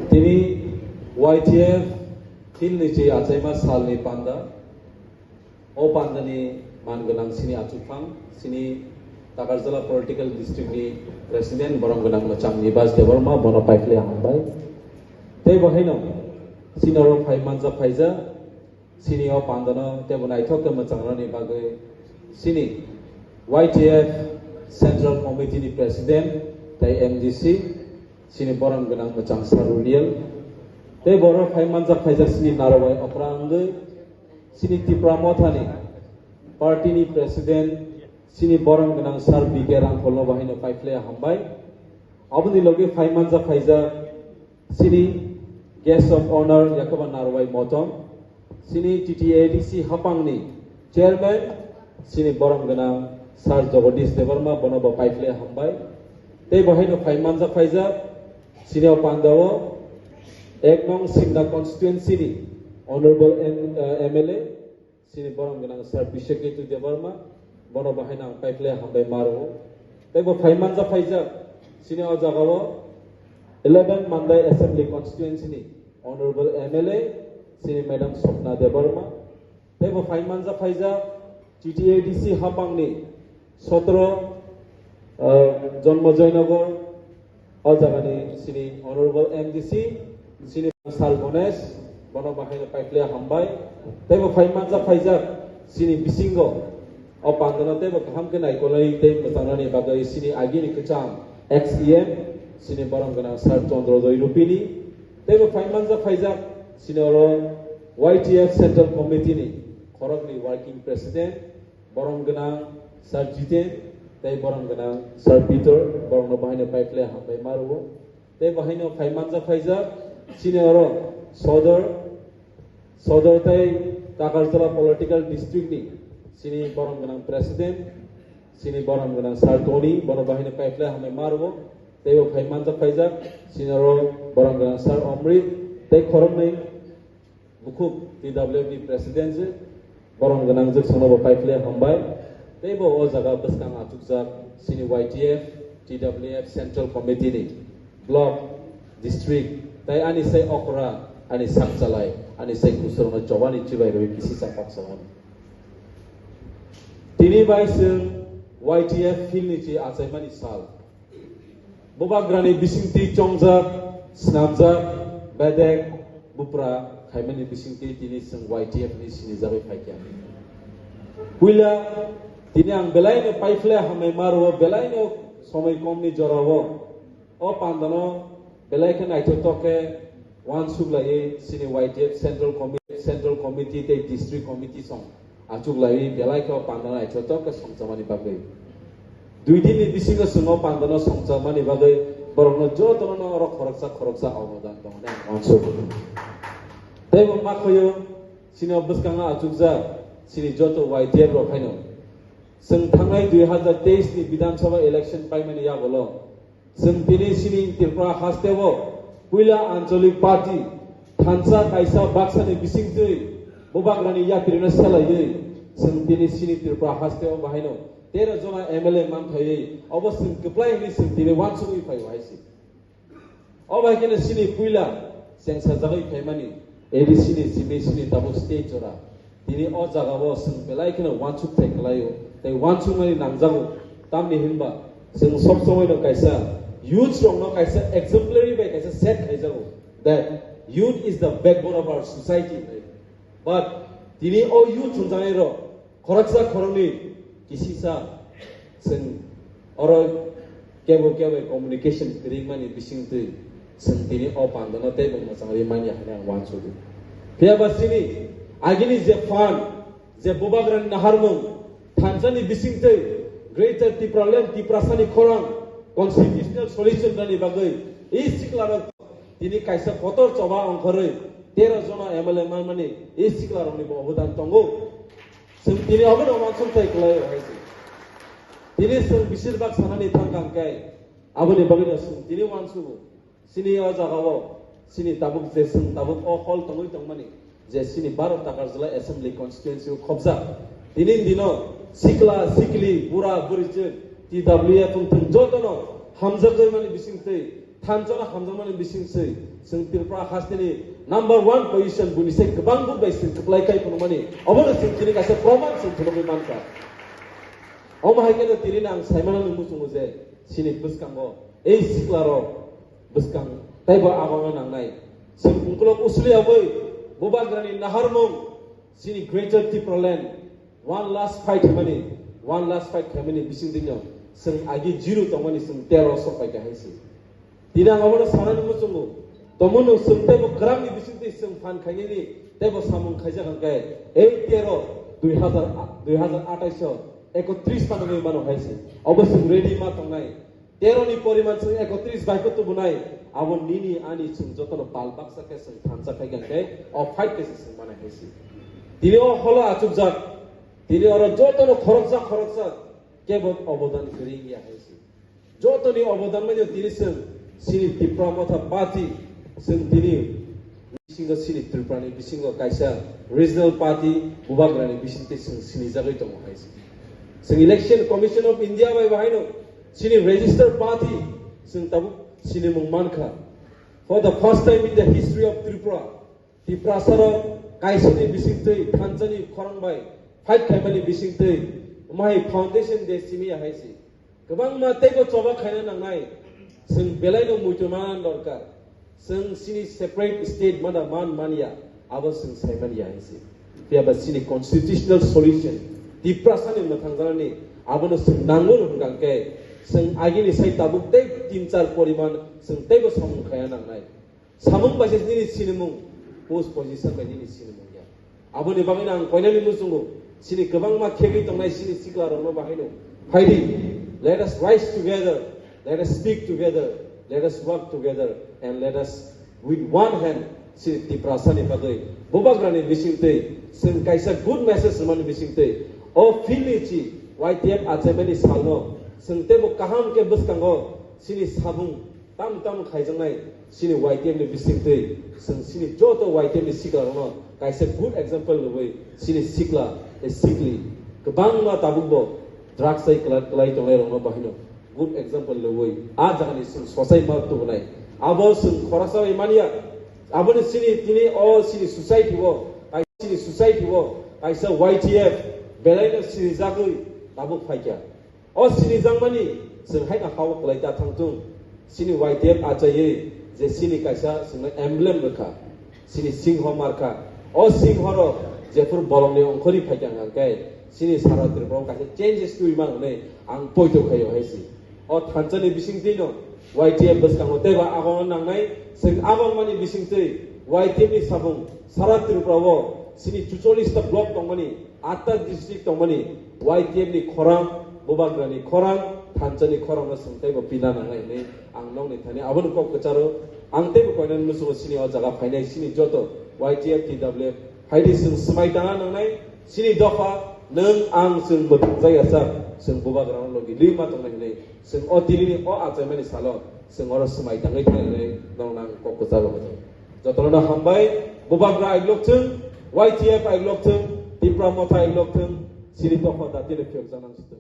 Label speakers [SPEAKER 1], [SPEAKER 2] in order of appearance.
[SPEAKER 1] Tini YTF Til Nichi Achaima Salni Panda O Pandani Manganang Sini Achupang Sini Takarjala Political District ni President Borongganang Macam Nibas Dewarma Bono Paikle Hambai Tei Bahino Sinoro Paimanza Paiza Sini O Pandana Tebunai Toka Machangrani Bagai Sini YTF Central Committee ni President Tei MDC Sini Borongganang Macam Sarulial Tei Boro Paimanza Paiza Sini Narawai Oprangge Sini Tipramothani Party ni President Sini Borongganang Sar Bigerang Kolno Bahino Paikle Hambai Abuni Logi Paimanza Paiza Sini Guest of Honor Yakoba Narawai Motom Sini TTADC Hapangni Chairman Sini Borongganang Sar Jagadish Devarma Bonoba Paikle Hambai Tei Bahino Paimanza Paiza Sini Pandawa Eknong Simna Constituency ni Honorable MLA Sini Borongganang Sar Bisheketu Devarma Bono Bahina Paikle Hambai Maro Tei Bo Paimanza Paiza Sini Ojagawa 11 Mandai Assembly Constituency ni Honorable MLA Sini Madam Swapna Devarma Tei Bo Paimanza Paiza TTADC Hapang ni 17 Jonmo Joynagar Ojagani Sini Honorable MDC Sini Sal Gonesh Bono Bahina Paikle Hambai Tei Bo Paimanza Paiza Sini Bisingo O Pandana Tei Bo Kaham Kenai Kolai Tei Matanani Bagai Sini Agini Kecham XEM Sini Borongganang Sar Chandra Doirupini Tei Bo Paimanza Paiza Sini Oro YTF Central Committee ni Khorogni Working President Borongganang Sar Jiten Tei Borongganang Sir Peter Borongno Bahina Paikle Hambai Maruo Tei Bahino Paimanza Paiza Sini Oro Sodor Tei Takarjala Political District ni Sini Borongganang President Sini Borongganang Sar Tony Bono Bahina Paikle Hambai Maruo Tei Bo Paimanza Paiza Sini Oro Borongganang Sar Omrit Tei Khorogni Bukuk TWF ni President Borongganang Juk Sonobo Paikle Hambai Tei Bo O Jaga Beskang Atukjak Sini YTF TWF Central Committee ni Block District Tei Ani Sei Okra Ani Sakchalai Ani Sei Kusurna Jawani Chibai Roi Kisi Sapak Sawan Tini Bai Sing YTF Phil Nichi Achaimani Sal Bobagrani Bisingti Chongjak Snapjak Bedek Bupra Khaimani Bisingti Tini Sing YTF ni Sini Jabai Phaikian Puila Tini ang Belaino Paikle Hamai Maruo Belaino Somai Komni Jorawo O Pandano Belaikan Aitotoke Wan Suglai Sini YTF Central Committee Te District Committee Song Achuglai Belaika Pandana Aitotoke Songchamani Bagai Duidini Bisinga Sungo Pandana Songchamani Bagai Borongno Jotono Oro Khoroksa Awnodan Tongna Wan Suglai Tei Bo Makhoyo Sini Obuskanga Achukja Sini Joto YTF Ro Phaino Sing Thangai 2023 ni Bidhan Sabha election paimani ya bolo Sing tini sini Tripura Hastewo Puila Ancholik Party Thansa Kaisa Baksani Bisingtui Bobagrani ya Trina Salai Sing tini sini Tripura Hastewo Bahino 13 jona MLA man thai obo sing keplai ni sing tini wansui phai waisi oba kene sini puila sing sajagai phaimani edi sini tabu stage ora tini o jaga bo sing belai kene wansuk thaiklayo tai wansuk mani namjago tamni hinba sing sob somoi no kaisa youth rong no kaisa exemplary by kaisa set khaijago that youth is the backbone of our society but tini o youth hunjai ro khoraksa khoroni kisisa sing oro kebo communication kring mani bisingtu sing tini o pandana te bang masangri mani hana wansu pia basini agini je fan je bobagran naharmung thanjani bisingtu greater tipralen tiprasani khorang constitutional solution dani bagai ei siklara tini kaisa kotor choba onkhore 13 jona MLA mani ei siklara ni obodan tongo sing tini ogen omansum tai klai hoisi tini sing bishirbag sanani thangkang kai aboni bagina sing tini wansu sini o jagawo sini tabuk je sing tabuk o hol tongoi tongmani je sini 12 Takarjala assembly constituency khobja tini dino sikla sikli bura burije TWF tung jotono hamjagoi mani bisingte Tanjona hamzamani bisingsi sing Tripura hastini number 1 position bunise kebang bu baisin keplai kai punumani obono sing kini kase proman sing punumi manka omahikena tirinang saimana musunguse sini buskango ei siklaro buskang taiba abanga nangnai sing ungkulok usli aboi bobagrani naharmong sini greater Tripura land one last fight hamani bising dinyo sing agi jiru tongmani sing terror sopai ka haisi tidak ngomong sana ni musumu, tomono sumpai bo kerang ni bising sing fan kaya ni, tebo samung kaya kan kaya, 2028 31 pada ni mano haisi, abis ready matang nai, tero ni poriman sing 31 baik tu bunai, awon nini ani sing jotono palbak sakay sing tansa kaya kan kaya, or fight kaya sing mana haisi, tili o hola acuk jak, tili orang jotono khorok kebot obodan kering ya haisi, jotoni obodan menyo tili sing sini Tripura mata party sentini bisinga sini Tripura ni bisinga kaisa regional party bubagrani bisinte sini jagai to haisi sing election commission of India bai bahaino sini registered party sing tabu sini mangmanka for the first time in the history of Tripura sara kaisa ni bisinte thanchani khorang bai fight khaimani bisinte mai foundation de simi haisi kebang ma teko choba khaina nangnai sing belai no mutuman dorkar sing sini separate state mana mania abas sing saimania haisi tiaba sini constitutional solution di prasani mathangrani abono sing nangun hungangke sing agini sai tabuk te 3-4 poriman sing tebo samung khaya nangnai samung base sini sinimung post position bagi ni sinimung ya aboni bangina ang koinani musungu sini kebang ma khegi tongnai sini sikla rono bahino faidi let us rise together. Let us speak together, let us work together, and let us, with one hand, si Tripura sani padoi. Bobagrani bisingte, sing kaisa good message man bisingte. O filichi, YTF atemeni salno, sing tebo kaham ke buskango, sini sabung, tam kaijangai, sini YTF ni bisingte, sini joto YTF ni sikla no, kaisa good example loi, sini sikla, sikli, kebang ma tabungbo, drugs ay kelai tongai rono bahino. Good example lewoi. Aja ni sing sosai ma tu bunai. Abo sing khorasa imania. Abo ni sini tini all sini society wo. Kaisa YTF belai na sini zagui tabuk faikya. O sini zangmani sing hai na hawa kelai ta thangtung. Sini YTF aja ye je sini kaisa sing emblem rekha. Sini singho marka. O singhoro jefur bolong ni ongkhori faikya ngangkai. Sini sara Tripura kaisa changes tu imang ne ang poito khayo haisi. O thanchani bisingtino YTF baskang teba agon nangnai sing abang mani bisingte YTF ni sabung sara Tripura wo sini 44 ta block tongmani 8 district tongmani YTF ni khorang bobagrani khorang thanchani khorang na sing teba pina nangnai ne ang nong ni thani abon ko kacharo ang teba koinan musu sini o jaga phainai sini joto YTF TWF haidi sing smai tanga nangnai sini dofa nang ang sing bajaya sa sing bobagrang logi 5 tongnai ne sing o tilini o atemani salon sing ora semai tangai tangai nong nang ko ko jalo jotona hambai bobagra iglokthung YTF iglokthung Tripura motha iglokthung sini to khota tile phek janang situ